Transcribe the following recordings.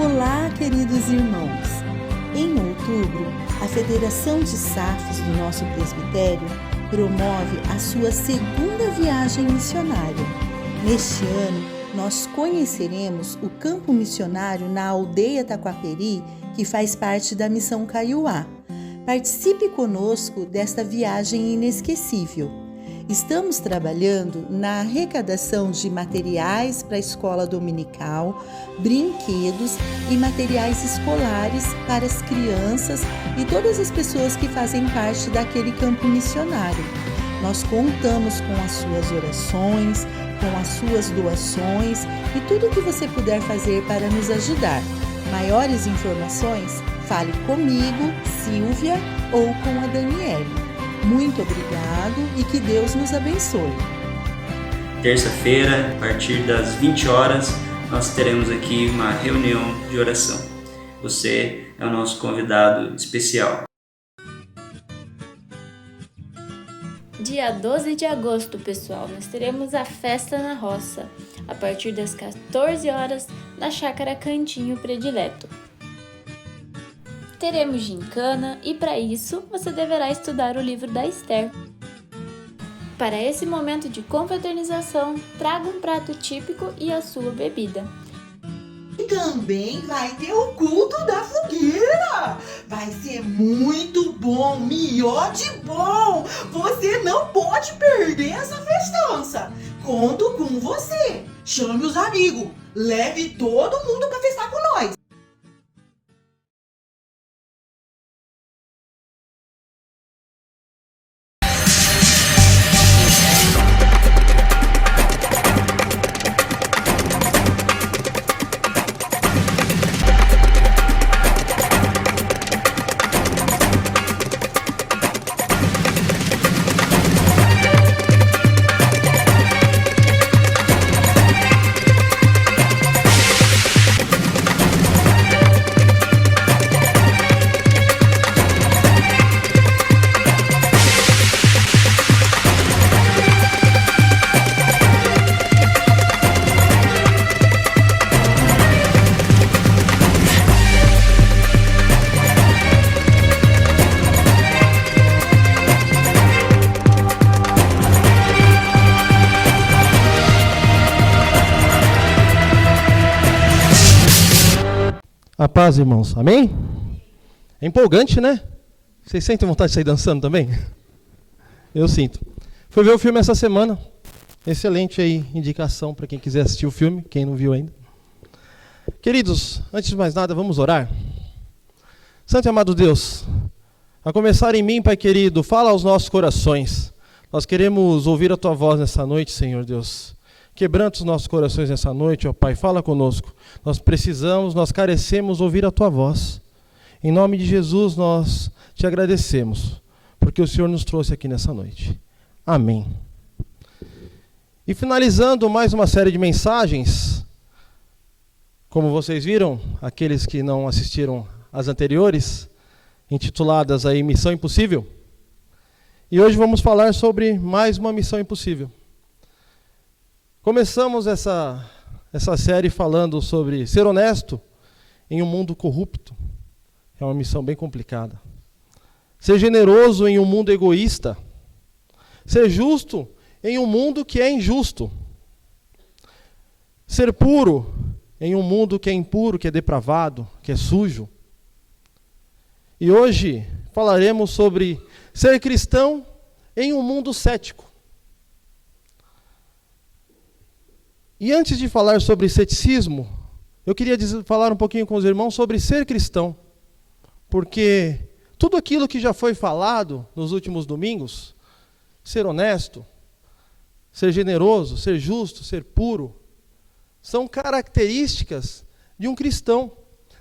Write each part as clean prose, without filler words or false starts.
Olá, queridos irmãos! Em outubro, a Federação de SAFs do nosso presbitério promove a sua segunda viagem missionária. Neste ano, nós conheceremos o campo missionário na aldeia Taquaperi, que faz parte da Missão Caiuá. Participe conosco desta viagem inesquecível. Estamos trabalhando na arrecadação de materiais para a escola dominical, brinquedos e materiais escolares para as crianças e todas as pessoas que fazem parte daquele campo missionário. Nós contamos com as suas orações, com as suas doações e tudo o que você puder fazer para nos ajudar. Maiores informações, fale comigo, Silvia, ou com a Daniele. Muito obrigado e que Deus nos abençoe. Terça-feira, a partir das 20 horas, nós teremos aqui uma reunião de oração. Você é o nosso convidado especial. Dia 12 de agosto, pessoal, nós teremos a Festa na Roça, a partir das 14 horas, na Chácara Cantinho Predileto. Teremos gincana e, para isso, você deverá estudar o livro da Esther. Para esse momento de confraternização, traga um prato típico e a sua bebida. E também vai ter o culto da fogueira. Vai ser muito bom, melhor de bom. Você não pode perder essa festança. Conto com você. Chame os amigos. Leve todo mundo para festar com nós. A paz, irmãos. Amém? É empolgante, né? Vocês sentem vontade de sair dançando também? Eu sinto. Fui ver o filme essa semana. Excelente aí, indicação para quem quiser assistir o filme, quem não viu ainda. Queridos, antes de mais nada, vamos orar. Santo e amado Deus, a começar em mim, Pai querido, fala aos nossos corações. Nós queremos ouvir a Tua voz nessa noite, Senhor Deus. Quebranta os nossos corações nessa noite, ó Pai, fala conosco. Nós precisamos, nós carecemos ouvir a Tua voz. Em nome de Jesus, nós te agradecemos, porque o Senhor nos trouxe aqui nessa noite. Amém. E finalizando mais uma série de mensagens, como vocês viram, aqueles que não assistiram às anteriores, intituladas aí Missão Impossível. E hoje vamos falar sobre mais uma missão impossível. Começamos essa série falando sobre ser honesto em um mundo corrupto. É uma missão bem complicada. Ser generoso em um mundo egoísta. Ser justo em um mundo que é injusto. Ser puro em um mundo que é impuro, que é depravado, que é sujo. E hoje falaremos sobre ser cristão em um mundo cético. E antes de falar sobre ceticismo, eu queria falar um pouquinho com os irmãos sobre ser cristão. Porque tudo aquilo que já foi falado nos últimos domingos, ser honesto, ser generoso, ser justo, ser puro, são características de um cristão.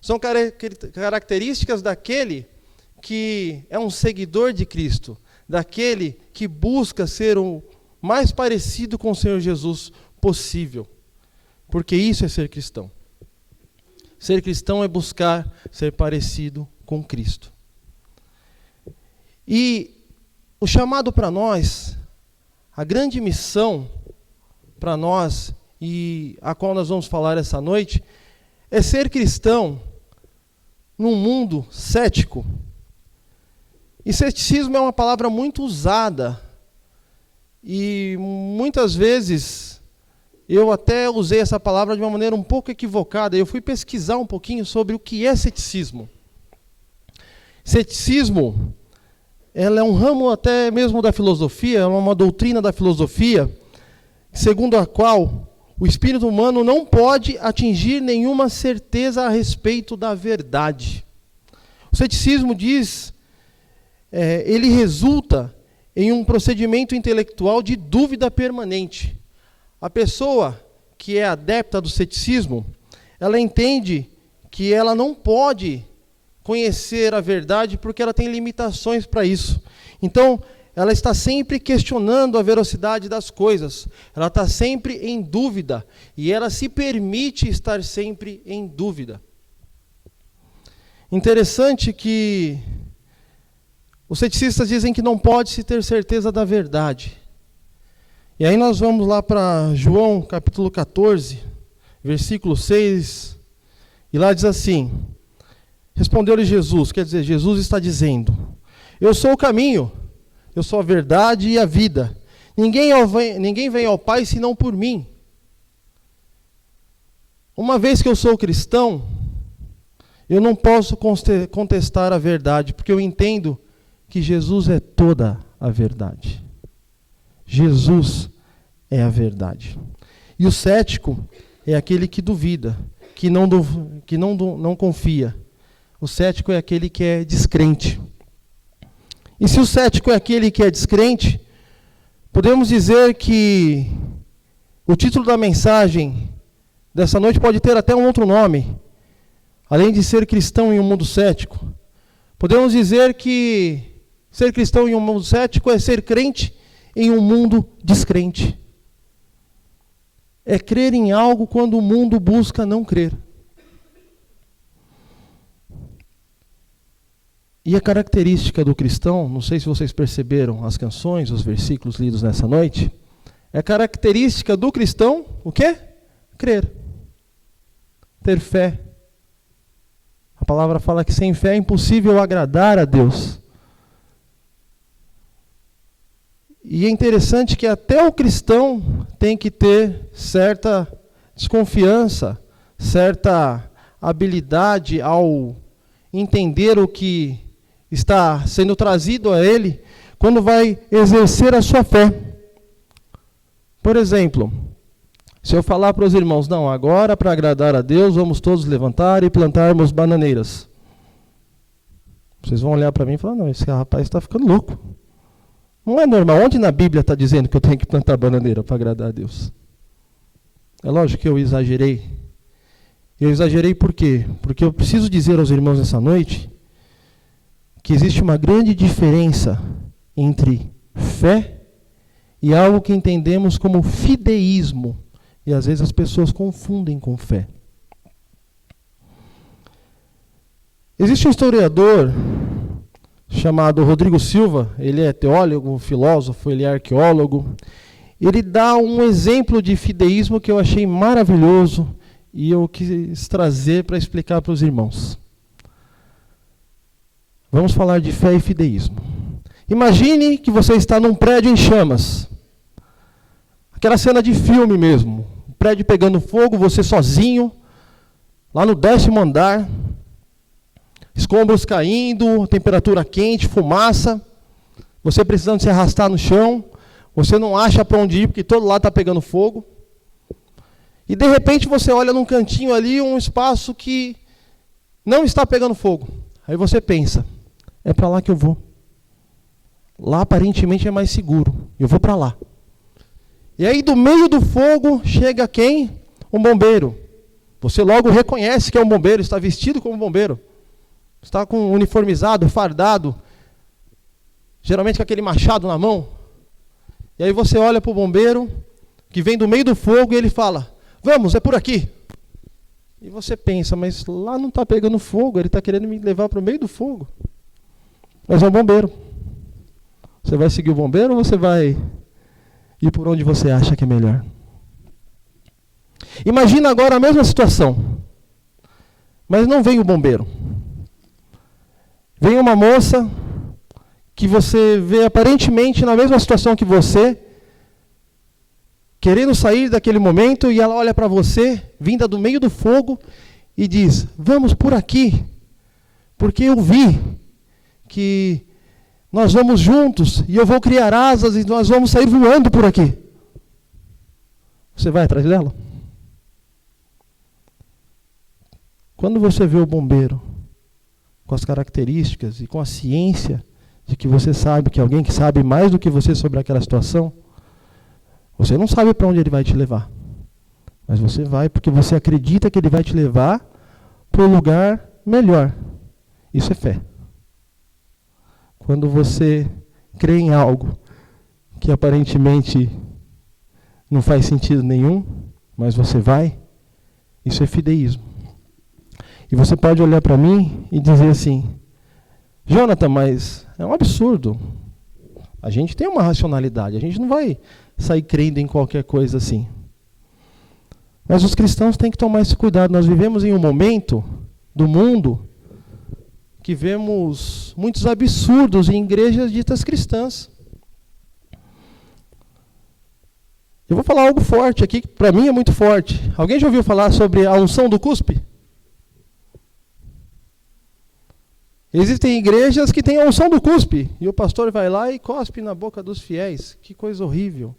São características daquele que é um seguidor de Cristo, daquele que busca ser o mais parecido com o Senhor Jesus possível, porque isso é ser cristão. Ser cristão é buscar ser parecido com Cristo. E o chamado para nós, a grande missão para nós, e a qual nós vamos falar essa noite, é ser cristão num mundo cético. E ceticismo é uma palavra muito usada. E muitas vezes eu até usei essa palavra de uma maneira um pouco equivocada. Eu fui pesquisar um pouquinho sobre o que é ceticismo. Ceticismo, ela é um ramo até mesmo da filosofia, é uma doutrina da filosofia, segundo a qual o espírito humano não pode atingir nenhuma certeza a respeito da verdade. O ceticismo diz, ele resulta em um procedimento intelectual de dúvida permanente. A pessoa que é adepta do ceticismo, ela entende que ela não pode conhecer a verdade porque ela tem limitações para isso. Então, ela está sempre questionando a veracidade das coisas. Ela está sempre em dúvida. E ela se permite estar sempre em dúvida. Interessante que os ceticistas dizem que não pode se ter certeza da verdade. E aí nós vamos lá para João capítulo 14, versículo 6. E lá diz assim: respondeu-lhe Jesus, quer dizer, Jesus está dizendo: eu sou o caminho, eu sou a verdade e a vida. Ninguém vem ao Pai senão por mim. Uma vez que eu sou cristão, eu não posso contestar a verdade, porque eu entendo que Jesus é toda a verdade. Jesus é a verdade. E o cético é aquele que duvida, que não confia. O cético é aquele que é descrente. E se o cético é aquele que é descrente, podemos dizer que o título da mensagem dessa noite pode ter até um outro nome. Além de ser cristão em um mundo cético, podemos dizer que ser cristão em um mundo cético é ser crente em um mundo descrente. É crer em algo quando o mundo busca não crer. E a característica do cristão, não sei se vocês perceberam as canções, os versículos lidos nessa noite, é característica do cristão, o quê? Crer. Ter fé. A palavra fala que sem fé é impossível agradar a Deus. E é interessante que até o cristão tem que ter certa desconfiança, certa habilidade ao entender o que está sendo trazido a ele quando vai exercer a sua fé. Por exemplo, se eu falar para os irmãos, não, agora para agradar a Deus vamos todos levantar e plantarmos bananeiras. Vocês vão olhar para mim e falar, não, esse rapaz está ficando louco. Não é normal. Onde na Bíblia está dizendo que eu tenho que plantar bananeira para agradar a Deus? É lógico que eu exagerei. Eu exagerei por quê? Porque eu preciso dizer aos irmãos nessa noite que existe uma grande diferença entre fé e algo que entendemos como fideísmo. E às vezes as pessoas confundem com fé. Existe um historiador chamado Rodrigo Silva, ele é teólogo, filósofo, ele é arqueólogo. Ele dá um exemplo de fideísmo que eu achei maravilhoso e eu quis trazer para explicar para os irmãos. Vamos falar de fé e fideísmo. Imagine que você está num prédio em chamas. Aquela cena de filme mesmo. O prédio pegando fogo, você sozinho, lá no 10º andar. Escombros caindo, temperatura quente, fumaça. Você precisando se arrastar no chão. Você não acha para onde ir, porque todo lado está pegando fogo. E de repente você olha num cantinho ali, um espaço que não está pegando fogo. Aí você pensa, é para lá que eu vou. Lá aparentemente é mais seguro. Eu vou para lá. E aí do meio do fogo chega quem? Um bombeiro. Você logo reconhece que é um bombeiro, está vestido como bombeiro. Está com uniformizado, fardado. Geralmente com aquele machado na mão. E aí você olha para o bombeiro, que vem do meio do fogo, e ele fala, vamos, é por aqui. E você pensa, mas lá não está pegando fogo, ele está querendo me levar para o meio do fogo. Mas é um bombeiro. Você vai seguir o bombeiro ou você vai ir por onde você acha que é melhor? Imagina agora a mesma situação. Mas não vem o bombeiro. Vem uma moça que você vê aparentemente na mesma situação que você, querendo sair daquele momento, e ela olha para você, vinda do meio do fogo, e diz: vamos por aqui, porque eu vi que nós vamos juntos, e eu vou criar asas, e nós vamos sair voando por aqui. Você vai atrás dela? Quando você vê o bombeiro, com as características e com a ciência de que você sabe que alguém que sabe mais do que você sobre aquela situação, você não sabe para onde ele vai te levar. Mas você vai porque você acredita que ele vai te levar para um lugar melhor. Isso é fé. Quando você crê em algo que aparentemente não faz sentido nenhum, mas você vai, isso é fideísmo. E você pode olhar para mim e dizer assim: Jonathan, mas é um absurdo. A gente tem uma racionalidade, a gente não vai sair crendo em qualquer coisa assim. Mas os cristãos têm que tomar esse cuidado. Nós vivemos em um momento do mundo que vemos muitos absurdos em igrejas ditas cristãs. Eu vou falar algo forte aqui, que para mim é muito forte. Alguém já ouviu falar sobre a unção do cuspe? Existem igrejas que têm a unção do cuspe, e o pastor vai lá e cospe na boca dos fiéis. Que coisa horrível.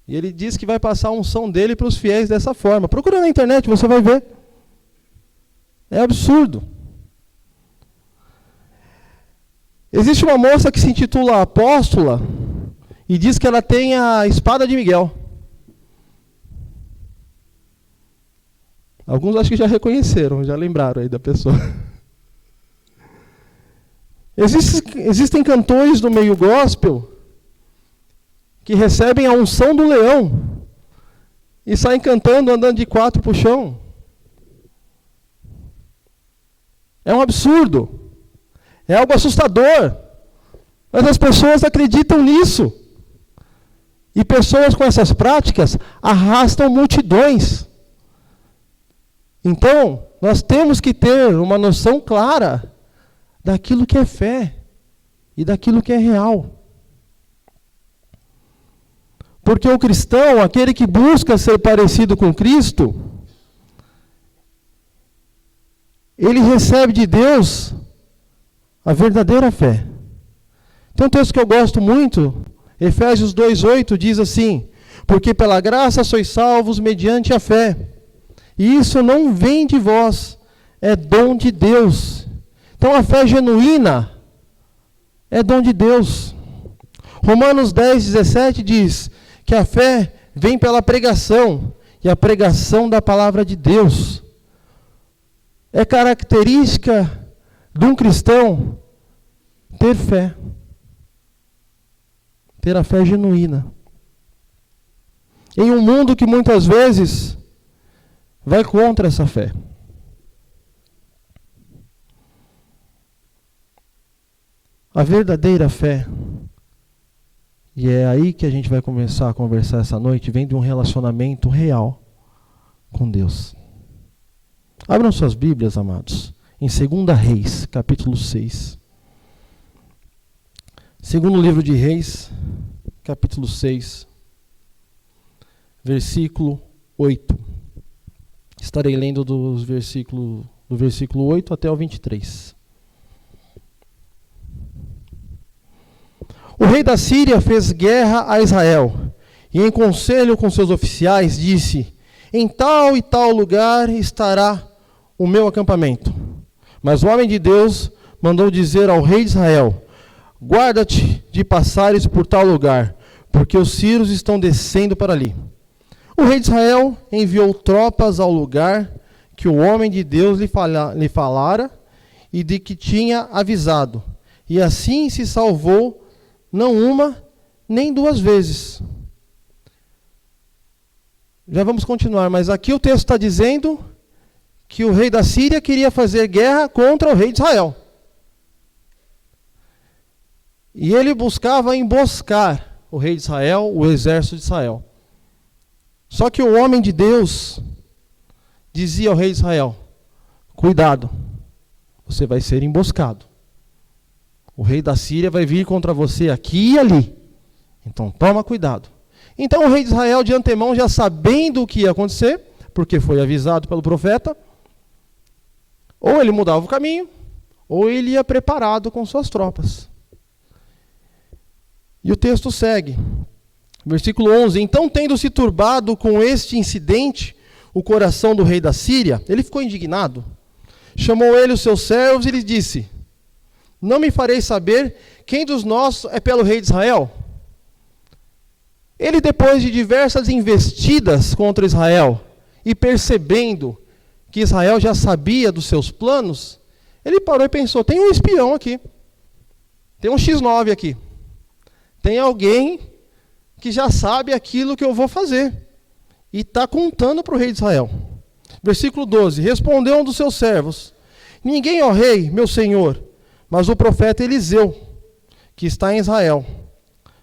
E ele diz que vai passar a unção dele para os fiéis dessa forma. Procura na internet, você vai ver. É absurdo. Existe uma moça que se intitula apóstola e diz que ela tem a espada de Miguel. Alguns acho que já reconheceram, já lembraram aí da pessoa. Existem cantores do meio gospel que recebem a unção do leão e saem cantando, andando de quatro para o chão. É um absurdo. É algo assustador. Mas as pessoas acreditam nisso. E pessoas com essas práticas arrastam multidões. Então, nós temos que ter uma noção clara daquilo que é fé e daquilo que é real. Porque o cristão, aquele que busca ser parecido com Cristo, ele recebe de Deus a verdadeira fé. Tem um texto que eu gosto muito, Efésios 2:8, diz assim: porque pela graça sois salvos mediante a fé, e isso não vem de vós, é dom de Deus. Então a fé genuína é dom de Deus. Romanos 10:17 diz que a fé vem pela pregação, e a pregação da palavra de Deus. É característica de um cristão ter fé. Ter a fé genuína. Em um mundo que muitas vezes vai contra essa fé. A verdadeira fé, e é aí que a gente vai começar a conversar essa noite, vem de um relacionamento real com Deus. Abram suas Bíblias, amados, em 2 Reis, capítulo 6. Segundo livro de Reis, capítulo 6, versículo 8. Estarei lendo do versículo 8 até o 23. O rei da Síria fez guerra a Israel, e em conselho com seus oficiais disse: em tal e tal lugar estará o meu acampamento. Mas o homem de Deus mandou dizer ao rei de Israel: guarda-te de passares por tal lugar, porque os sírios estão descendo para ali. O rei de Israel enviou tropas ao lugar que o homem de Deus lhe falara e de que tinha avisado, e assim se salvou não uma, nem duas vezes. Já vamos continuar, mas aqui o texto está dizendo que o rei da Síria queria fazer guerra contra o rei de Israel. E ele buscava emboscar o rei de Israel, o exército de Israel. Só que o homem de Deus dizia ao rei de Israel: cuidado, você vai ser emboscado. O rei da Síria vai vir contra você aqui e ali. Então toma cuidado. Então o rei de Israel, de antemão, já sabendo o que ia acontecer, porque foi avisado pelo profeta, ou ele mudava o caminho, ou ele ia preparado com suas tropas. E o texto segue. Versículo 11. Então, tendo se turbado com este incidente o coração do rei da Síria, ele ficou indignado. Chamou ele os seus servos e lhes disse: não me fareis saber quem dos nossos é pelo rei de Israel? Ele, depois de diversas investidas contra Israel, e percebendo que Israel já sabia dos seus planos, ele parou e pensou: tem um espião aqui, tem um X9 aqui, tem alguém que já sabe aquilo que eu vou fazer, e está contando para o rei de Israel. Versículo 12, respondeu um dos seus servos: ninguém, ó rei, meu senhor, mas o profeta Eliseu, que está em Israel.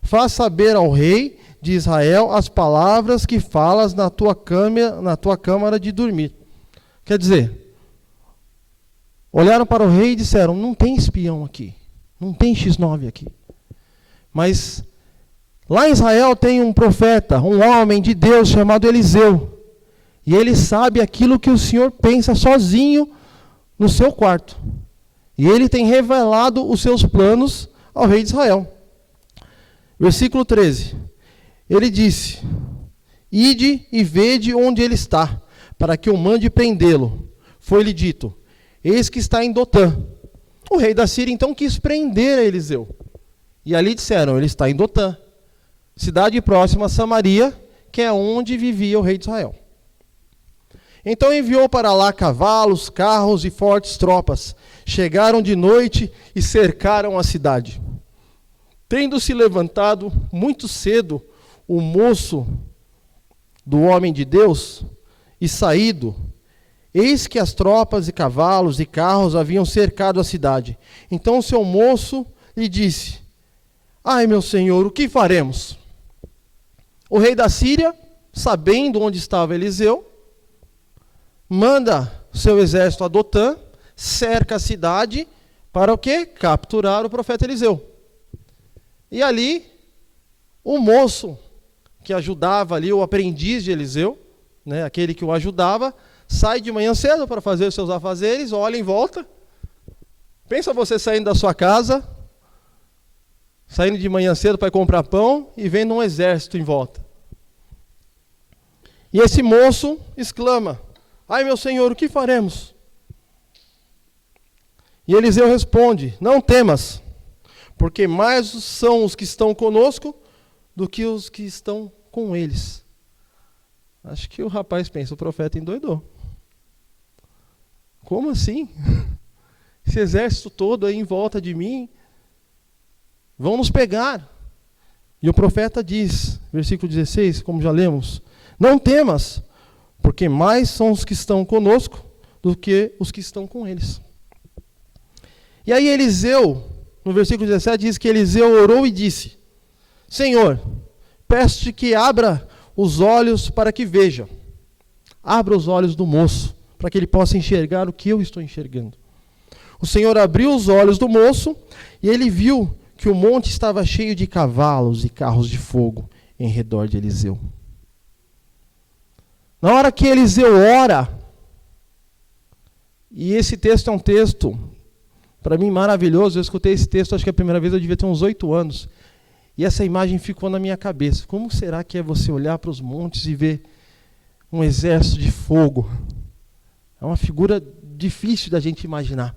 Faz saber ao rei de Israel as palavras que falas na tua câmara de dormir. Quer dizer, olharam para o rei e disseram: não tem espião aqui, não tem X9 aqui. Mas lá em Israel tem um profeta, um homem de Deus chamado Eliseu. E ele sabe aquilo que o Senhor pensa sozinho no seu quarto. E ele tem revelado os seus planos ao rei de Israel. Versículo 13. Ele disse: ide e vede onde ele está, para que eu mande prendê-lo. Foi-lhe dito: eis que está em Dotã. O rei da Síria então quis prender a Eliseu. E ali disseram: ele está em Dotã, cidade próxima a Samaria, que é onde vivia o rei de Israel. Então enviou para lá cavalos, carros e fortes tropas. Chegaram de noite e cercaram a cidade. Tendo se levantado muito cedo o moço do homem de Deus e saído, eis que as tropas e cavalos e carros haviam cercado a cidade. Então o seu moço lhe disse: ai, meu senhor, o que faremos? O rei da Síria, sabendo onde estava Eliseu, manda seu exército a Dotã, cerca a cidade, para o quê? Capturar o profeta Eliseu. E ali, o moço que ajudava ali, o aprendiz de Eliseu, né, aquele que o ajudava, sai de manhã cedo para fazer os seus afazeres, olha em volta. Pensa você saindo da sua casa, saindo de manhã cedo para comprar pão e vendo um exército em volta. E esse moço exclama: ai, meu senhor, o que faremos? E Eliseu responde: não temas, porque mais são os que estão conosco do que os que estão com eles. Acho que o rapaz pensa: o profeta endoidou. Como assim? Esse exército todo aí em volta de mim, vão nos pegar. E o profeta diz, versículo 16, como já lemos: não temas, porque mais são os que estão conosco do que os que estão com eles. E aí Eliseu, no versículo 17, diz que Eliseu orou e disse: Senhor, peço-te que abra os olhos para que veja. Abra os olhos do moço, para que ele possa enxergar o que eu estou enxergando. O Senhor abriu os olhos do moço e ele viu que o monte estava cheio de cavalos e carros de fogo em redor de Eliseu. Na hora que Eliseu ora, e esse texto é um texto, para mim, maravilhoso. Eu escutei esse texto, acho que a primeira vez eu devia ter uns 8 anos. E essa imagem ficou na minha cabeça. Como será que é você olhar para os montes e ver um exército de fogo? É uma figura difícil da gente imaginar.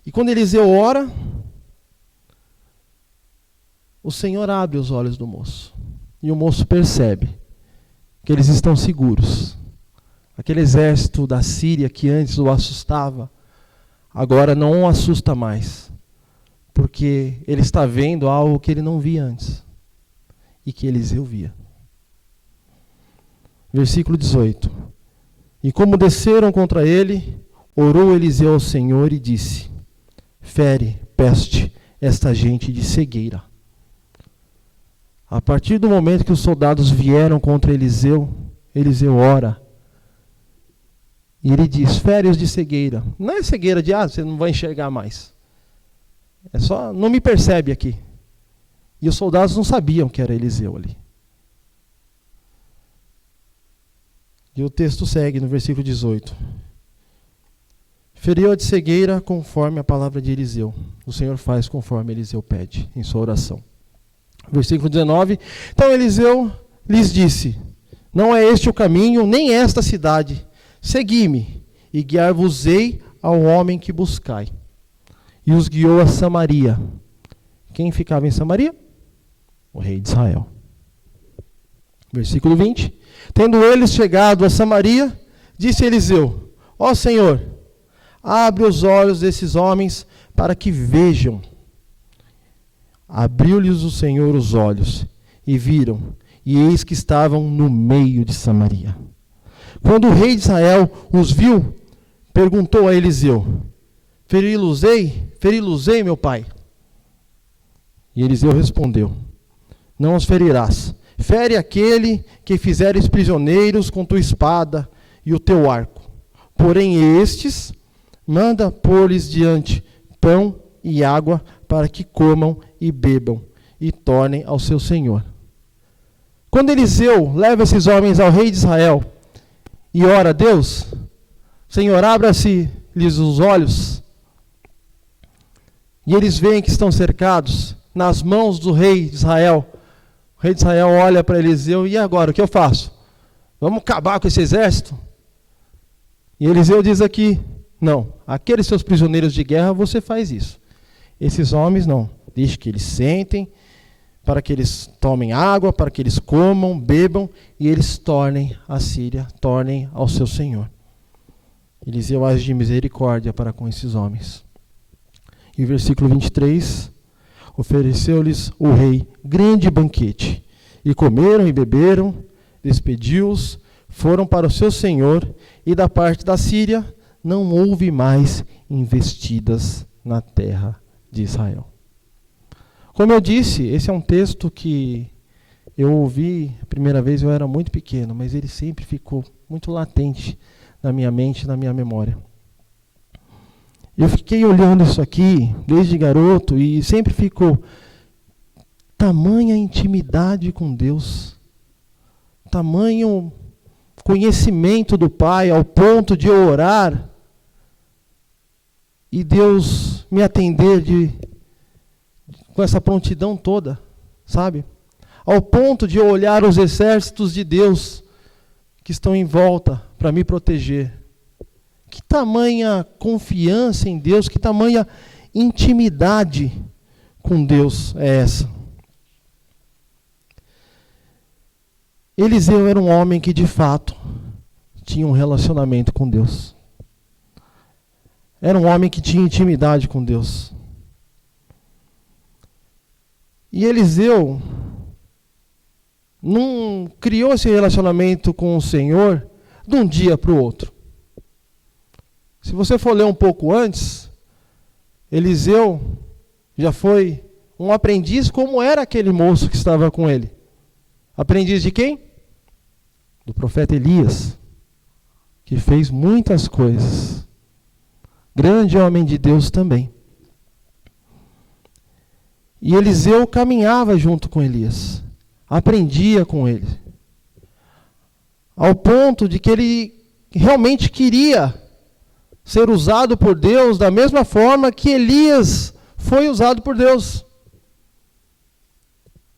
E quando Eliseu ora, o Senhor abre os olhos do moço. E o moço percebe que eles estão seguros. Aquele exército da Síria que antes o assustava, agora não o assusta mais, porque ele está vendo algo que ele não via antes, e que Eliseu via. Versículo 18. E como desceram contra ele, orou Eliseu ao Senhor e disse: fere, peste, esta gente de cegueira. A partir do momento que os soldados vieram contra Eliseu, Eliseu ora, E ele diz, fere-os de cegueira. Não é cegueira de, você não vai enxergar mais. É só, não me percebe aqui. E os soldados não sabiam que era Eliseu ali. E o texto segue no versículo 18. Feriu de cegueira conforme a palavra de Eliseu. O Senhor faz conforme Eliseu pede em sua oração. Versículo 19. Então Eliseu lhes disse, não é este o caminho, nem esta cidade. Segui-me, e guiar-vos-ei ao homem que buscai. E os guiou a Samaria. Quem ficava em Samaria? O rei de Israel. Versículo 20. Tendo eles chegado a Samaria, disse Eliseu, ó Senhor, abre os olhos desses homens para que vejam. Abriu-lhes o Senhor os olhos, e viram, e eis que estavam no meio de Samaria. Quando o rei de Israel os viu, perguntou a Eliseu, feri-los-ei, meu pai? E Eliseu respondeu, não os ferirás. Fere aquele que fizeres prisioneiros com tua espada e o teu arco. Porém estes, manda pôr-lhes diante pão e água para que comam e bebam e tornem ao seu senhor. Quando Eliseu leva esses homens ao rei de Israel e ora a Deus, Senhor, abra-se-lhes os olhos, e eles veem que estão cercados nas mãos do rei de Israel. O rei de Israel olha para Eliseu, e agora, o que eu faço? Vamos acabar com esse exército? E Eliseu diz aqui, não, aqueles seus prisioneiros de guerra, você faz isso. Esses homens não, deixe que eles sentem, para que eles tomem água, para que eles comam, bebam, e eles tornem a Síria, tornem ao seu Senhor. Eliseu age de misericórdia para com esses homens. E o versículo 23, ofereceu-lhes o rei grande banquete, e comeram e beberam, despediu-os, foram para o seu senhor, e da parte da Síria não houve mais investidas na terra de Israel. Como eu disse, esse é um texto que eu ouvi a primeira vez, eu era muito pequeno, mas ele sempre ficou muito latente na minha mente, na minha memória. Eu fiquei olhando isso aqui desde garoto e sempre ficou tamanha intimidade com Deus, tamanho conhecimento do Pai ao ponto de eu orar e Deus me atender com essa prontidão toda, sabe? Ao ponto de eu olhar os exércitos de Deus que estão em volta para me proteger. Que tamanha confiança em Deus, que tamanha intimidade com Deus é essa? Eliseu era um homem que de fato tinha um relacionamento com Deus. Era um homem que tinha intimidade com Deus. E Eliseu não criou esse relacionamento com o Senhor de um dia para o outro. Se você for ler um pouco antes, Eliseu já foi um aprendiz como era aquele moço que estava com ele. Aprendiz de quem? Do profeta Elias, que fez muitas coisas. Grande homem de Deus também. E Eliseu caminhava junto com Elias, aprendia com ele, ao ponto de que ele realmente queria ser usado por Deus da mesma forma que Elias foi usado por Deus.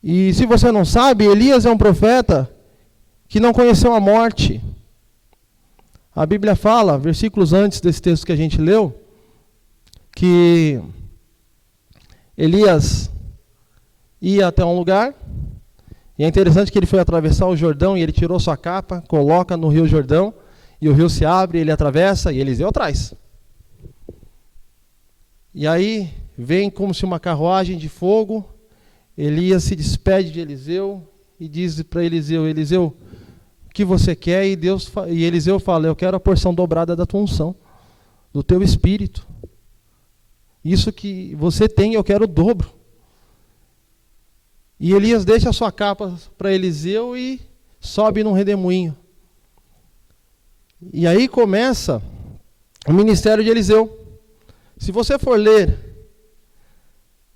E se você não sabe, Elias é um profeta que não conheceu a morte. A Bíblia fala, versículos antes desse texto que a gente leu, que Elias ia até um lugar, e é interessante que ele foi atravessar o Jordão, e ele tirou sua capa, coloca no rio Jordão, e o rio se abre, ele atravessa, e Eliseu atrás. E aí, vem como se uma carruagem de fogo, Elias se despede de Eliseu, e diz para Eliseu, Eliseu, o que você quer? E Eliseu fala, eu quero a porção dobrada da tua unção, do teu espírito. Isso que você tem, eu quero o dobro. E Elias deixa a sua capa para Eliseu e sobe num redemoinho. E aí começa o ministério de Eliseu. Se você for ler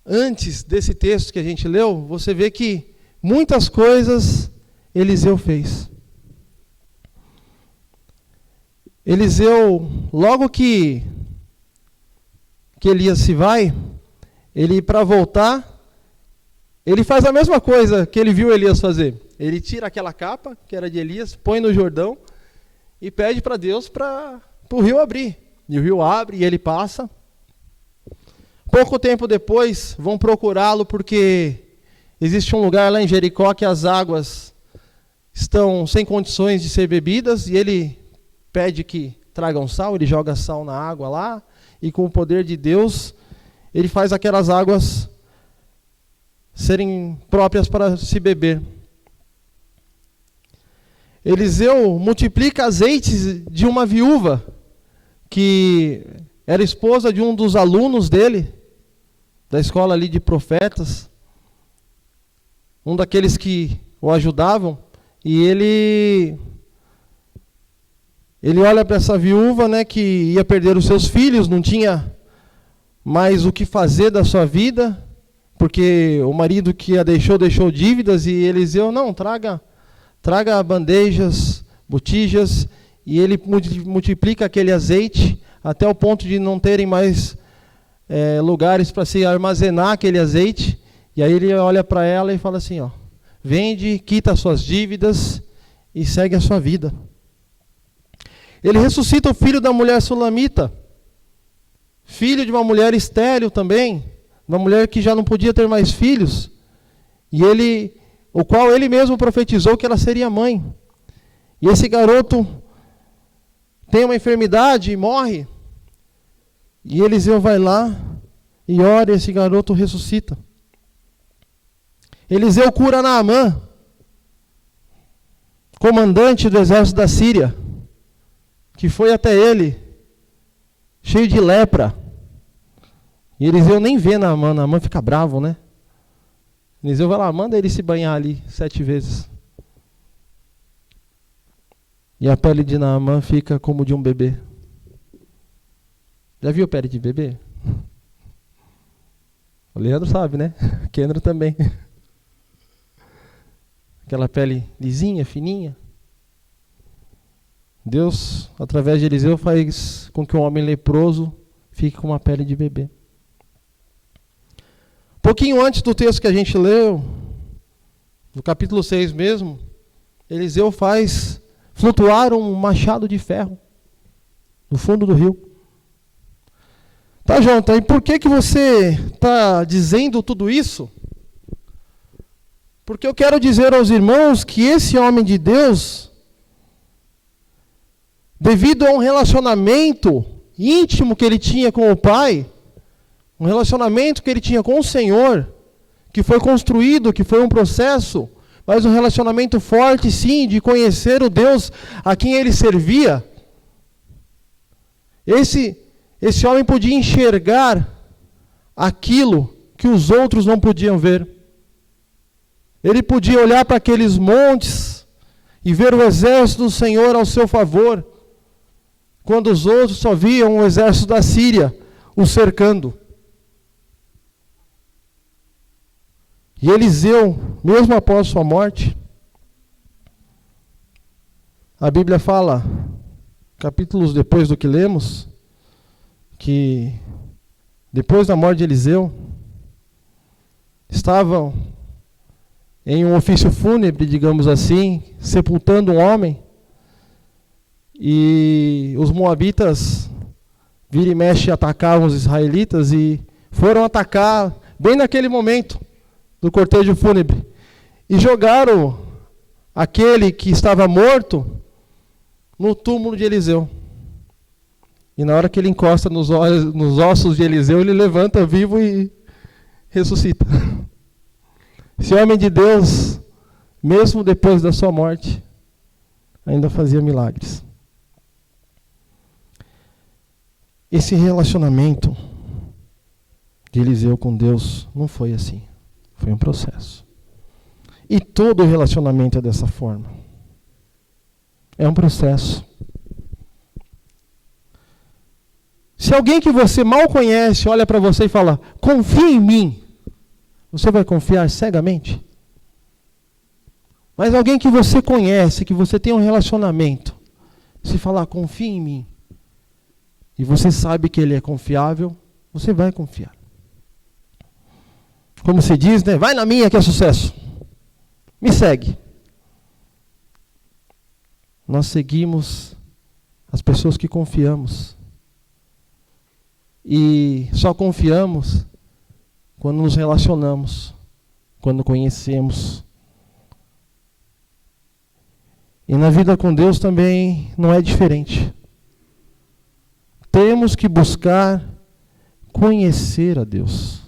antes desse texto que a gente leu, você vê que muitas coisas Eliseu fez. Eliseu, logo que Elias se vai, ele, para voltar, ele faz a mesma coisa que ele viu Elias fazer. Ele tira aquela capa, que era de Elias, põe no Jordão e pede para Deus para o rio abrir. E o rio abre e ele passa. Pouco tempo depois, vão procurá-lo porque existe um lugar lá em Jericó que as águas estão sem condições de ser bebidas, e ele pede que tragam sal, ele joga sal na água lá, e com o poder de Deus, ele faz aquelas águas serem próprias para se beber. Eliseu multiplica azeites de uma viúva, que era esposa de um dos alunos dele, da escola ali de profetas, um daqueles que o ajudavam, e ele olha para essa viúva, né, que ia perder os seus filhos, não tinha mais o que fazer da sua vida, porque o marido que a deixou dívidas, e Eliseu, não, traga bandejas, botijas, e ele multiplica aquele azeite até o ponto de não terem mais lugares para se armazenar aquele azeite. E aí ele olha para ela e fala assim, ó, vende, quita as suas dívidas e segue a sua vida. Ele ressuscita o filho da mulher sulamita, filho de uma mulher estéril também, uma mulher que já não podia ter mais filhos, o qual ele mesmo profetizou que ela seria mãe. E esse garoto tem uma enfermidade e morre, e Eliseu vai lá e ora, e esse garoto ressuscita. Eliseu cura Naamã, comandante do exército da Síria, que foi até ele, cheio de lepra. E Eliseu nem vê Naamã fica bravo, né? Eliseu vai lá, manda ele se banhar ali 7 vezes. E a pele de Naamã fica como de um bebê. Já viu pele de bebê? O Leandro sabe, né? O Kendro também. Aquela pele lisinha, fininha. Deus, através de Eliseu, faz com que um homem leproso fique com uma pele de bebê. Pouquinho antes do texto que a gente leu, no capítulo 6 mesmo, Eliseu faz flutuar um machado de ferro no fundo do rio. Tá, Jonathan, e por que você está dizendo tudo isso? Porque eu quero dizer aos irmãos que esse homem de Deus, devido a um relacionamento íntimo que ele tinha com o Pai, um relacionamento que ele tinha com o Senhor, que foi construído, que foi um processo, mas um relacionamento forte, sim, de conhecer o Deus a quem ele servia. Esse homem podia enxergar aquilo que os outros não podiam ver. Ele podia olhar para aqueles montes e ver o exército do Senhor ao seu favor, quando os outros só viam o exército da Síria o cercando. E Eliseu, mesmo após sua morte, a Bíblia fala, capítulos depois do que lemos, que depois da morte de Eliseu, estavam em um ofício fúnebre, digamos assim, sepultando um homem, e os moabitas, vira e mexe, atacavam os israelitas, e foram atacar bem naquele momento do cortejo fúnebre, e jogaram aquele que estava morto no túmulo de Eliseu. E na hora que ele encosta nos ossos de Eliseu, ele levanta vivo e ressuscita. Esse homem de Deus, mesmo depois da sua morte, ainda fazia milagres. Esse relacionamento de Eliseu com Deus não foi assim. Foi um processo. E todo relacionamento é dessa forma. É um processo. Se alguém que você mal conhece olha para você e fala, confia em mim, você vai confiar cegamente? Mas alguém que você conhece, que você tem um relacionamento, se falar, confia em mim, e você sabe que ele é confiável, você vai confiar. Como se diz, né? Vai na minha que é sucesso. Me segue. Nós seguimos as pessoas que confiamos. E só confiamos quando nos relacionamos, quando conhecemos. E na vida com Deus também não é diferente. Temos que buscar conhecer a Deus.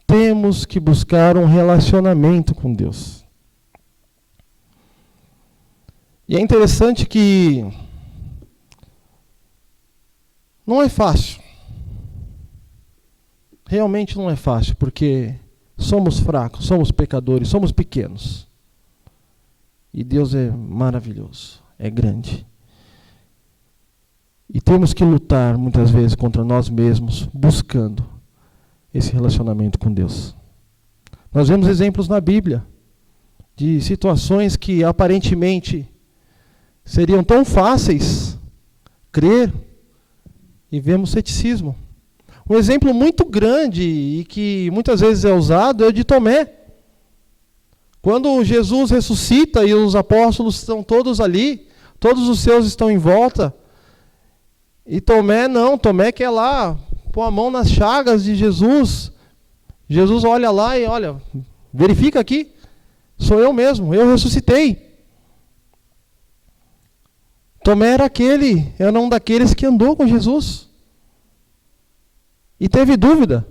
Temos que buscar um relacionamento com Deus. E é interessante que não é fácil. Realmente não é fácil, porque somos fracos, somos pecadores, somos pequenos. E Deus é maravilhoso, é grande. E temos que lutar muitas vezes contra nós mesmos, buscando esse relacionamento com Deus. Nós vemos exemplos na Bíblia de situações que aparentemente seriam tão fáceis crer, e vemos ceticismo. Um exemplo muito grande e que muitas vezes é usado é o de Tomé. Quando Jesus ressuscita e os apóstolos estão todos ali, todos os seus estão em volta, e Tomé não, Tomé quer lá pôr a mão nas chagas de Jesus. Jesus olha lá e olha, verifica aqui, sou eu mesmo, eu ressuscitei. Tomé era um daqueles que andou com Jesus. E teve dúvida.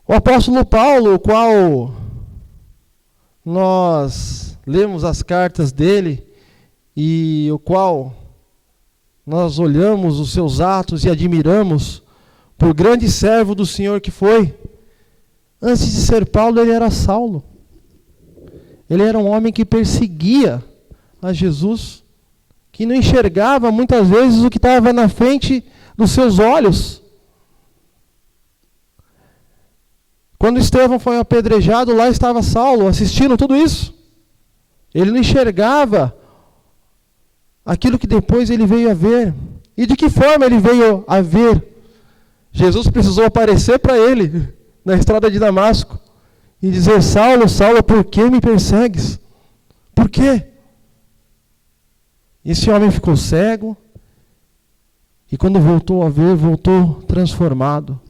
O apóstolo Paulo, o qual nós lemos as cartas dele, e o qual nós olhamos os seus atos e admiramos, por grande servo do Senhor que foi, antes de ser Paulo, ele era Saulo. Ele era um homem que perseguia a Jesus, que não enxergava muitas vezes o que estava na frente dos seus olhos. Quando Estevão foi apedrejado, lá estava Saulo assistindo tudo isso. Ele não enxergava aquilo que depois ele veio a ver. E de que forma ele veio a ver? Jesus precisou aparecer para ele na estrada de Damasco e dizer, Saulo, Saulo, por que me persegues? Por quê? Esse homem ficou cego e quando voltou a ver, voltou transformado.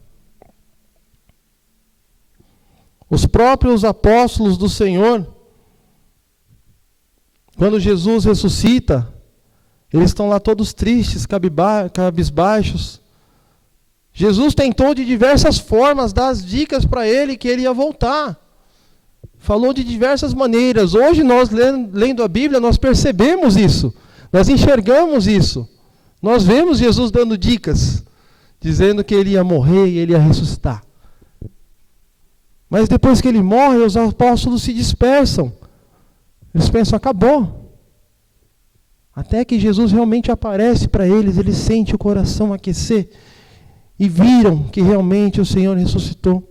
Os próprios apóstolos do Senhor, quando Jesus ressuscita, eles estão lá todos tristes, cabisbaixos. Jesus tentou de diversas formas dar as dicas para ele que ele ia voltar. Falou de diversas maneiras. Hoje nós, lendo a Bíblia, nós percebemos isso. Nós enxergamos isso. Nós vemos Jesus dando dicas, dizendo que ele ia morrer e ele ia ressuscitar. Mas depois que ele morre, os apóstolos se dispersam. Eles pensam, acabou. Até que Jesus realmente aparece para eles, eles sentem o coração aquecer e viram que realmente o Senhor ressuscitou.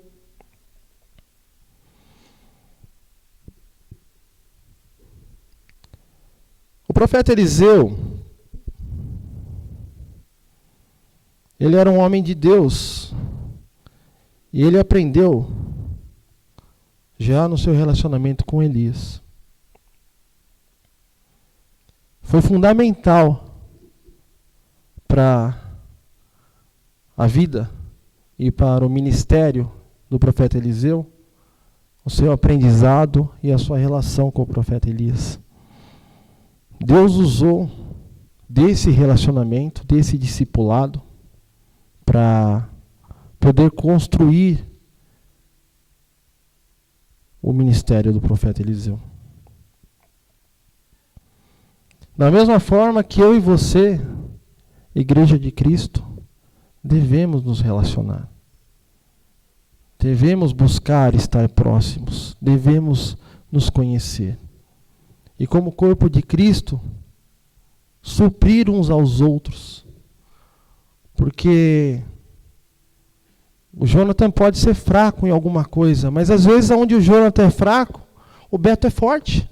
O profeta Eliseu, ele era um homem de Deus e ele aprendeu já no seu relacionamento com Elias. Foi fundamental para a vida e para o ministério do profeta Eliseu, o seu aprendizado e a sua relação com o profeta Elias. Deus usou desse relacionamento, desse discipulado, para poder construir o ministério do profeta Eliseu. Da mesma forma que eu e você, Igreja de Cristo, devemos nos relacionar. Devemos buscar estar próximos. Devemos nos conhecer. E como corpo de Cristo, suprir uns aos outros. Porque o Jonathan pode ser fraco em alguma coisa, mas às vezes onde o Jonathan é fraco, o Beto é forte.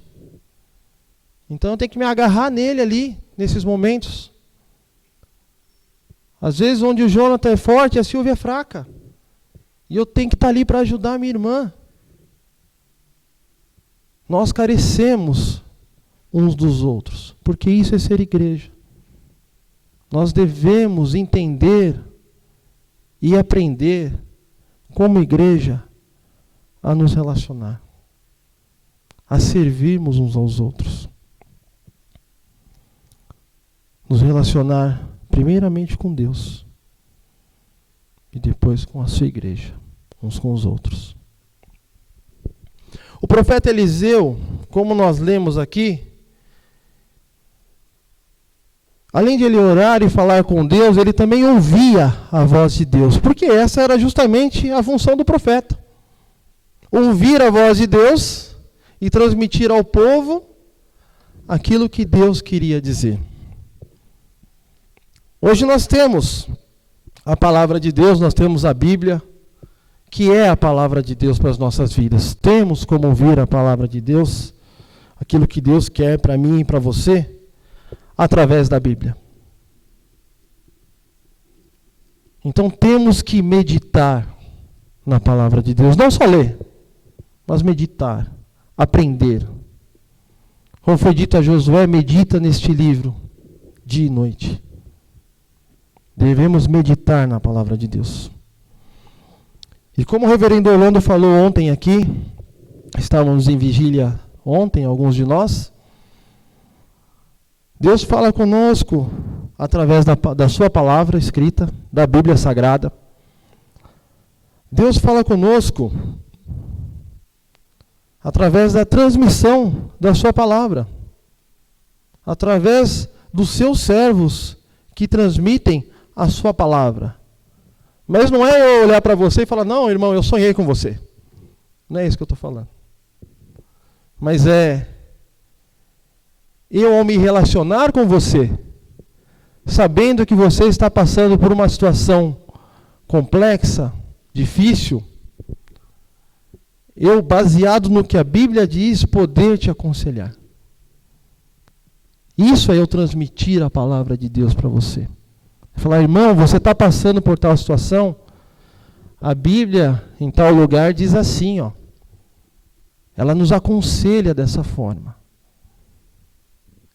Então eu tenho que me agarrar nele ali, nesses momentos. Às vezes onde o Jonathan é forte, a Silvia é fraca. E eu tenho que estar ali para ajudar a minha irmã. Nós carecemos uns dos outros, porque isso é ser igreja. Nós devemos entender e aprender, como igreja, a nos relacionar, a servirmos uns aos outros. Nos relacionar primeiramente com Deus e depois com a sua igreja, uns com os outros. O profeta Eliseu, como nós lemos aqui, além de ele orar e falar com Deus, ele também ouvia a voz de Deus, porque essa era justamente a função do profeta. Ouvir a voz de Deus e transmitir ao povo aquilo que Deus queria dizer. Hoje nós temos a palavra de Deus, nós temos a Bíblia, que é a palavra de Deus para as nossas vidas. Temos como ouvir a palavra de Deus, aquilo que Deus quer para mim e para você, através da Bíblia. Então temos que meditar na palavra de Deus. Não só ler, mas meditar, aprender. Como foi dito a Josué, medita neste livro, dia e noite. Devemos meditar na palavra de Deus. E como o reverendo Orlando falou ontem aqui, estávamos em vigília ontem, alguns de nós, Deus fala conosco através da sua palavra escrita, da Bíblia Sagrada. Deus fala conosco através da transmissão da sua palavra, através dos seus servos que transmitem a sua palavra. Mas não é eu olhar para você e falar, não, irmão, eu sonhei com você. Não é isso que eu estou falando. Mas é eu, ao me relacionar com você, sabendo que você está passando por uma situação complexa, difícil, eu, baseado no que a Bíblia diz, poder te aconselhar. Isso é eu transmitir a palavra de Deus para você. Falar, irmão, você está passando por tal situação? A Bíblia, em tal lugar, diz assim, ó. Ela nos aconselha dessa forma.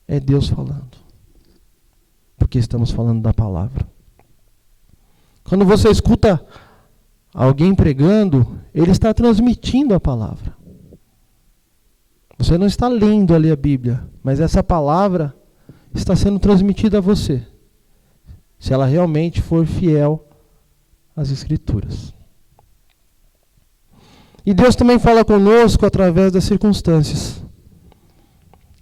É Deus falando. Porque estamos falando da palavra. Quando você escuta alguém pregando, ele está transmitindo a palavra. Você não está lendo ali a Bíblia, mas essa palavra está sendo transmitida a você. Se ela realmente for fiel às Escrituras. E Deus também fala conosco através das circunstâncias.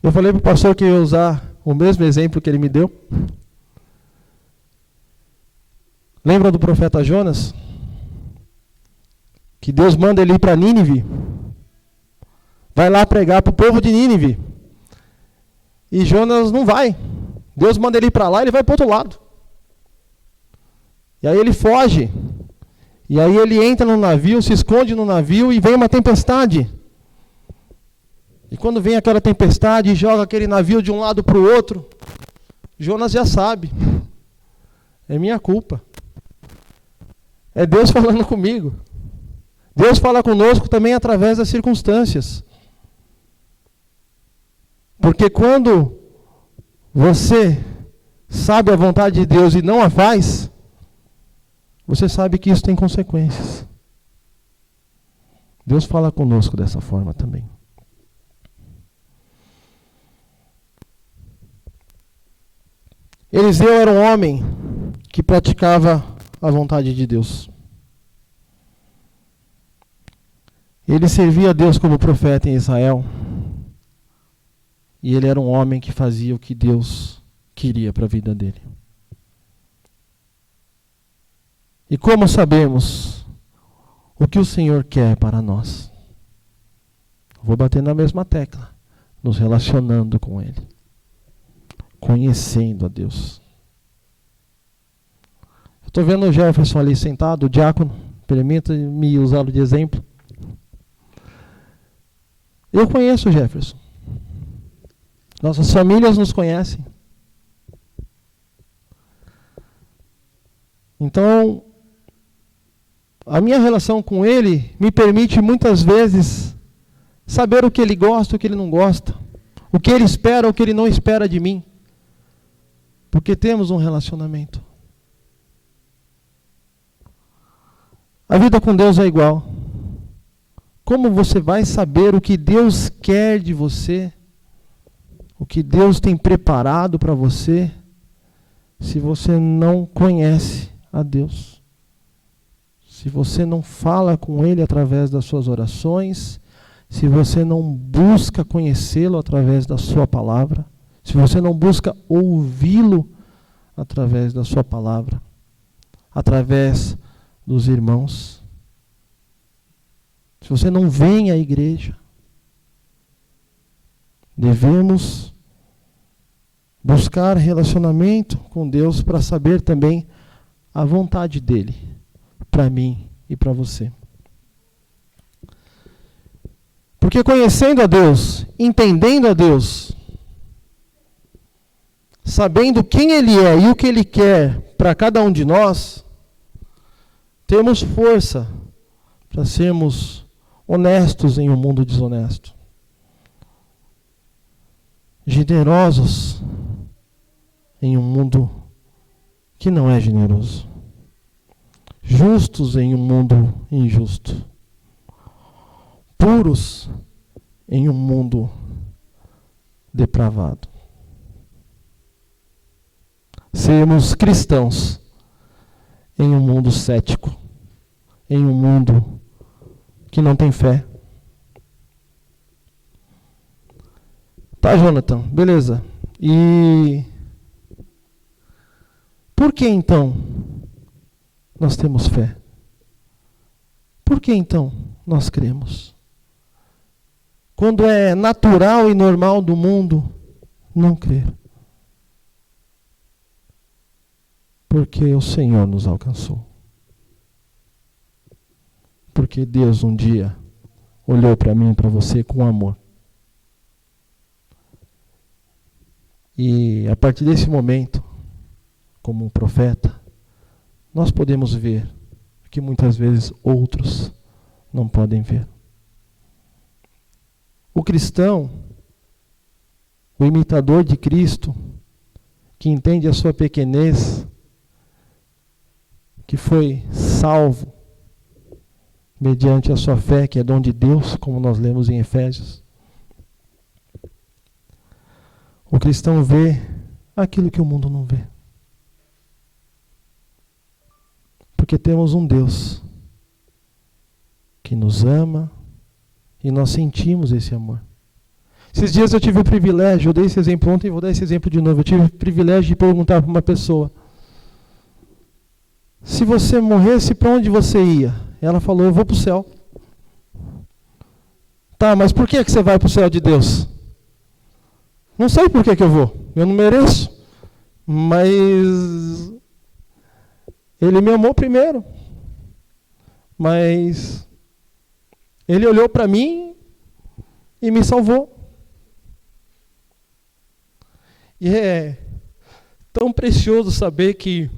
Eu falei para o pastor que eu ia usar o mesmo exemplo que ele me deu. Lembra do profeta Jonas? Que Deus manda ele ir para Nínive. Vai lá pregar para o povo de Nínive. E Jonas não vai. Deus manda ele ir para lá e ele vai para o outro lado. E aí ele foge. E aí ele entra no navio, se esconde no navio e vem uma tempestade. E quando vem aquela tempestade e joga aquele navio de um lado para o outro, Jonas já sabe. É minha culpa. É Deus falando comigo. Deus fala conosco também através das circunstâncias. Porque quando você sabe a vontade de Deus e não a faz, você sabe que isso tem consequências. Deus fala conosco dessa forma também. Eliseu era um homem que praticava a vontade de Deus. Ele servia a Deus como profeta em Israel. E ele era um homem que fazia o que Deus queria para a vida dele. E como sabemos o que o Senhor quer para nós? Vou bater na mesma tecla, nos relacionando com Ele. conhecendo a Deus. Eu estou vendo o Jefferson ali sentado, o diácono, permita-me usá-lo de exemplo. Eu conheço o Jefferson. Nossas famílias nos conhecem. Então, a minha relação com ele me permite muitas vezes saber o que ele gosta, o que ele não gosta, o que ele espera, o que ele não espera de mim. Porque temos um relacionamento. A vida com Deus é igual. Como você vai saber o que Deus quer de você, o que Deus tem preparado para você, se você não conhece a Deus? Se você não fala com Ele através das suas orações, se você não busca conhecê-lo através da sua palavra, se você não busca ouvi-lo através da sua palavra, através dos irmãos, se você não vem à igreja, devemos buscar relacionamento com Deus para saber também a vontade dEle, para mim e para você. Porque conhecendo a Deus, entendendo a Deus, sabendo quem Ele é e o que Ele quer para cada um de nós, temos força para sermos honestos em um mundo desonesto, generosos em um mundo que não é generoso, justos em um mundo injusto, puros em um mundo depravado. Sermos cristãos em um mundo cético, em um mundo que não tem fé. Tá, Jonathan, beleza. E por que então nós temos fé? Por que então nós cremos? Quando é natural e normal do mundo não crer. Porque o Senhor nos alcançou. Porque Deus um dia olhou para mim e para você com amor. E a partir desse momento, como um profeta, nós podemos ver o que muitas vezes outros não podem ver. O cristão, o imitador de Cristo, que entende a sua pequenez, que foi salvo mediante a sua fé, que é dom de Deus, como nós lemos em Efésios. O cristão vê aquilo que o mundo não vê. Porque temos um Deus que nos ama e nós sentimos esse amor. Esses dias eu tive o privilégio, eu dei esse exemplo ontem e vou dar esse exemplo de novo. Eu tive o privilégio de perguntar para uma pessoa: se você morresse, para onde você ia? Ela falou: eu vou para o céu. Tá, mas por que você vai para o céu de Deus? Não sei por que eu vou. Eu não mereço. Mas Ele me amou primeiro. Mas Ele olhou para mim e me salvou. E é tão precioso saber que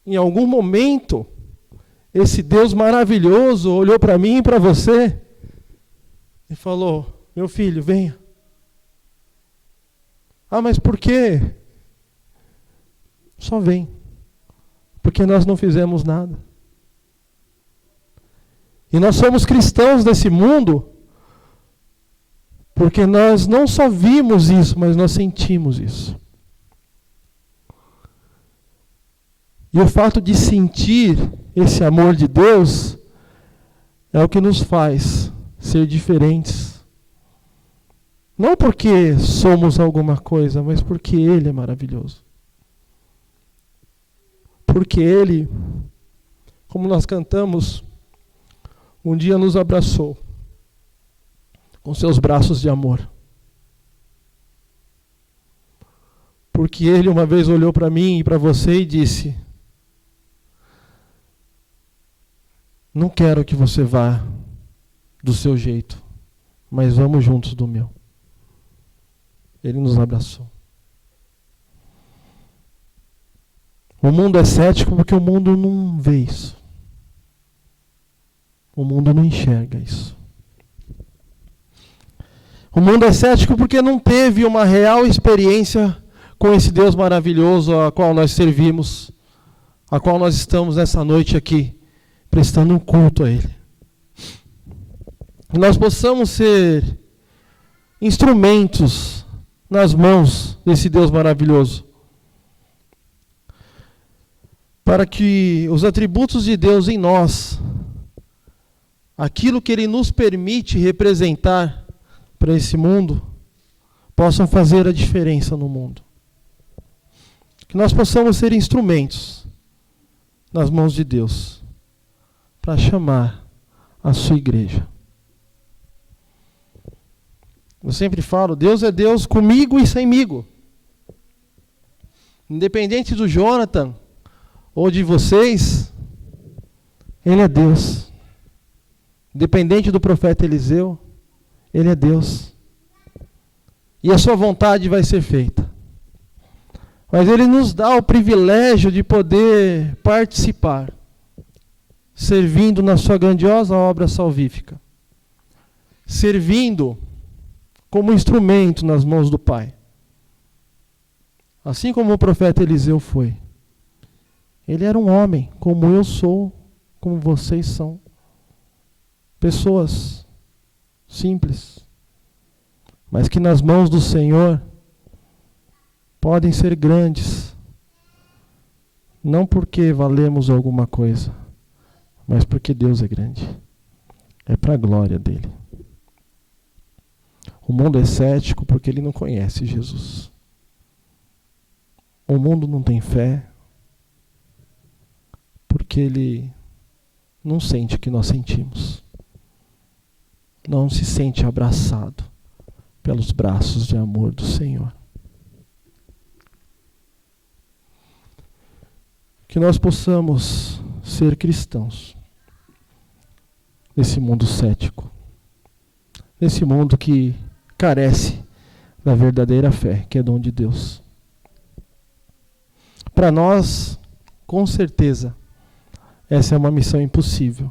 em algum momento esse Deus maravilhoso olhou para mim e para você e falou: meu filho, venha. Ah, mas por quê? Só vem. Porque nós não fizemos nada. E nós somos cristãos desse mundo porque nós não só vimos isso, mas nós sentimos isso. E o fato de sentir esse amor de Deus é o que nos faz ser diferentes. Não porque somos alguma coisa, mas porque Ele é maravilhoso. Porque Ele, como nós cantamos, um dia nos abraçou com seus braços de amor. Porque Ele uma vez olhou para mim e para você e disse: não quero que você vá do seu jeito, mas vamos juntos do meu. Ele nos abraçou. O mundo é cético porque o mundo não vê isso. O mundo não enxerga isso. O mundo é cético porque não teve uma real experiência com esse Deus maravilhoso a qual nós servimos, a qual nós estamos nessa noite aqui, prestando um culto a Ele. Que nós possamos ser instrumentos nas mãos desse Deus maravilhoso, para que os atributos de Deus em nós, aquilo que Ele nos permite representar para esse mundo, possam fazer a diferença no mundo. Que nós possamos ser instrumentos nas mãos de Deus para chamar a sua igreja. Eu sempre falo, Deus é Deus comigo e semigo. Independente do Jonathan ou de vocês, Ele é Deus. Independente do profeta Eliseu, Ele é Deus. E a sua vontade vai ser feita. Mas Ele nos dá o privilégio de poder participar, servindo na sua grandiosa obra salvífica. Servindo como instrumento nas mãos do Pai. Assim como o profeta Eliseu foi. Ele era um homem, como eu sou, como vocês são. Pessoas simples, mas que nas mãos do Senhor podem ser grandes, não porque valemos alguma coisa, mas porque Deus é grande. É para a glória dele. O mundo é cético porque ele não conhece Jesus. O mundo não tem fé porque ele não sente o que nós sentimos. Não se sente abraçado pelos braços de amor do Senhor. Que nós possamos ser cristãos nesse mundo cético, nesse mundo que carece da verdadeira fé, que é dom de Deus. Para nós, com certeza, essa é uma missão impossível.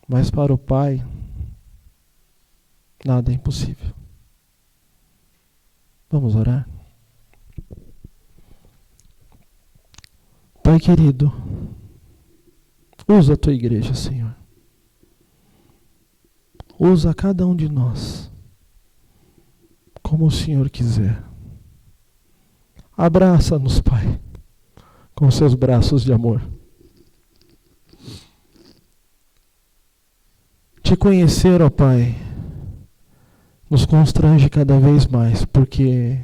Mas para o Pai, nada é impossível. Vamos orar? Pai querido, usa a tua igreja, Senhor. Usa cada um de nós como o Senhor quiser. Abraça-nos, Pai, com seus braços de amor. Te conhecer, ó Pai, nos constrange cada vez mais, porque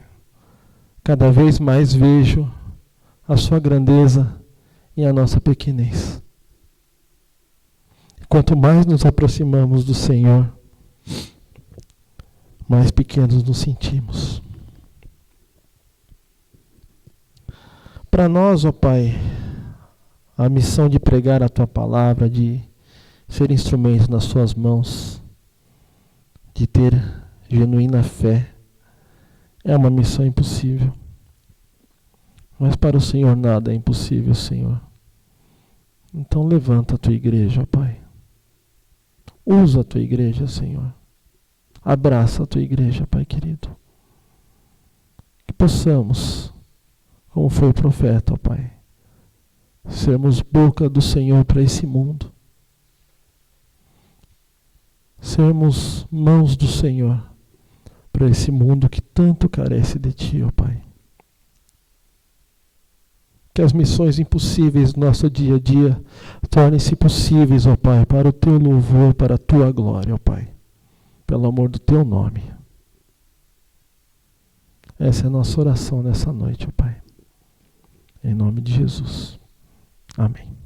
cada vez mais vejo a sua grandeza e a nossa pequenez. Quanto mais nos aproximamos do Senhor, mais pequenos nos sentimos. Para nós, ó Pai, a missão de pregar a Tua palavra, de ser instrumento nas Suas mãos, de ter genuína fé, é uma missão impossível. Mas para o Senhor nada é impossível, Senhor. Então levanta a Tua igreja, ó Pai. Usa a Tua igreja, Senhor. Abraça a Tua igreja, Pai querido. Que possamos, como foi o profeta, ó Pai, sermos boca do Senhor para esse mundo. Sermos mãos do Senhor para esse mundo que tanto carece de Ti, ó Pai. Que as missões impossíveis do nosso dia a dia tornem-se possíveis, ó Pai, para o Teu louvor, para a Tua glória, ó Pai. Pelo amor do Teu nome. Essa é a nossa oração nessa noite, ó Pai. Em nome de Jesus. Amém.